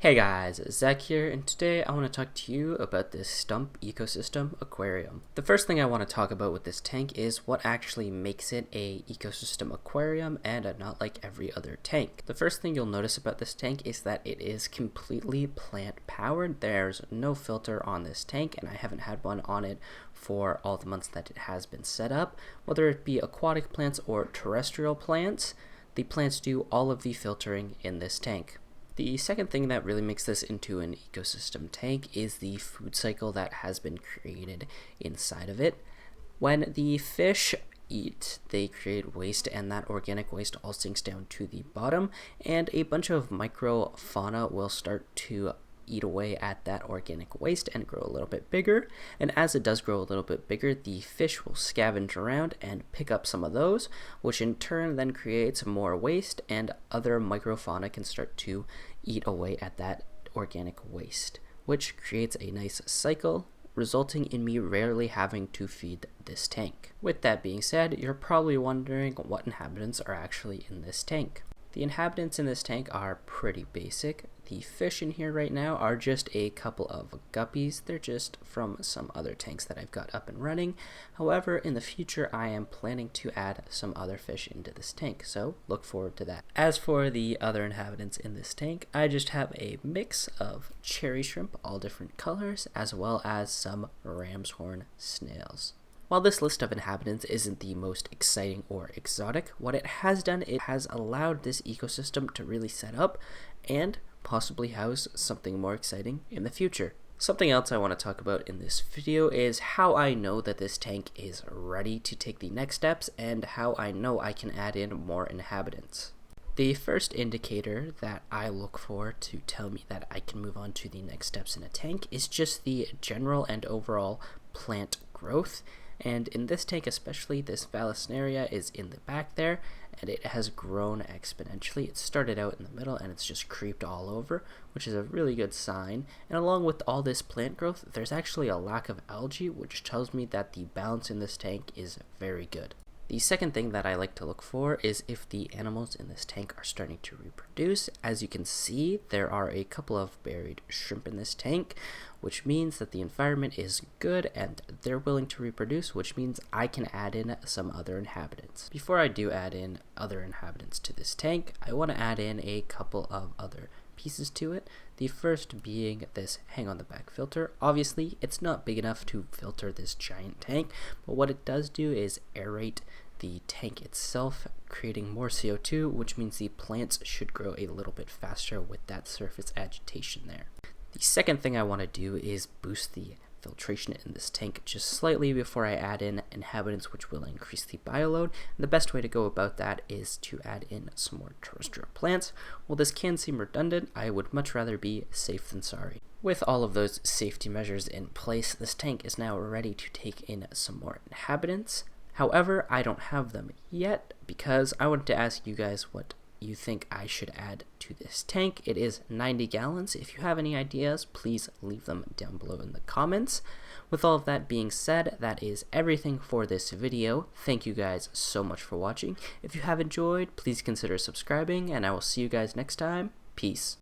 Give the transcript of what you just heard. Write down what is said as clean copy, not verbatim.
Hey guys, Zach here, and today I want to talk to you about this Stump Ecosystem Aquarium. The first thing I want to talk about with this tank is what actually makes it a ecosystem aquarium and not like every other tank. The first thing you'll notice about this tank is that it is completely plant powered. There's no filter on this tank, and I haven't had one on it for all the months that it has been set up. Whether it be aquatic plants or terrestrial plants, the plants do all of the filtering in this tank. The second thing that really makes this into an ecosystem tank is the food cycle that has been created inside of it. When the fish eat, they create waste, and that organic waste all sinks down to the bottom, and a bunch of microfauna will start to eat away at that organic waste and grow a little bit bigger. And as it does grow a little bit bigger, the fish will scavenge around and pick up some of those, which in turn then creates more waste, and other microfauna can start to eat away at that organic waste, which creates a nice cycle, resulting in me rarely having to feed this tank. With that being said, you're probably wondering what inhabitants are actually in this tank. The inhabitants in this tank are pretty basic. The fish in here right now are just a couple of guppies. They're just from some other tanks that I've got up and running. However, in the future, I am planning to add some other fish into this tank, so look forward to that. As for the other inhabitants in this tank, I just have a mix of cherry shrimp, all different colors, as well as some ram's horn snails. While this list of inhabitants isn't the most exciting or exotic, what it has done, it has allowed this ecosystem to really set up and possibly house something more exciting in the future. Something else I want to talk about in this video is how I know that this tank is ready to take the next steps and how I know I can add in more inhabitants. The first indicator that I look for to tell me that I can move on to the next steps in a tank is just the general and overall plant growth. And in this tank especially, this Vallisneria is in the back there, and it has grown exponentially. It started out in the middle, and it's just creeped all over, which is a really good sign. And along with all this plant growth, there's actually a lack of algae, which tells me that the balance in this tank is very good. The second thing that I like to look for is if the animals in this tank are starting to reproduce. As you can see, there are a couple of buried shrimp in this tank, which means that the environment is good and they're willing to reproduce, which means I can add in some other inhabitants. Before I do add in other inhabitants to this tank, I want to add in a couple of other pieces to it. The first being this hang on the back filter. Obviously, it's not big enough to filter this giant tank, but what it does do is aerate the tank itself, creating more CO2, which means the plants should grow a little bit faster with that surface agitation there. The second thing I want to do is boost the filtration in this tank just slightly before I add in inhabitants, which will increase the bioload. And the best way to go about that is to add in some more terrestrial plants. While this can seem redundant, I would much rather be safe than sorry. With all of those safety measures in place, this tank is now ready to take in some more inhabitants. However, I don't have them yet because I wanted to ask you guys what you think I should add to this tank. It is 90 gallons. If you have any ideas, please leave them down below in the comments. With all of that being said, that is everything for this video. Thank you guys so much for watching. If you have enjoyed, please consider subscribing, and I will see you guys next time. Peace.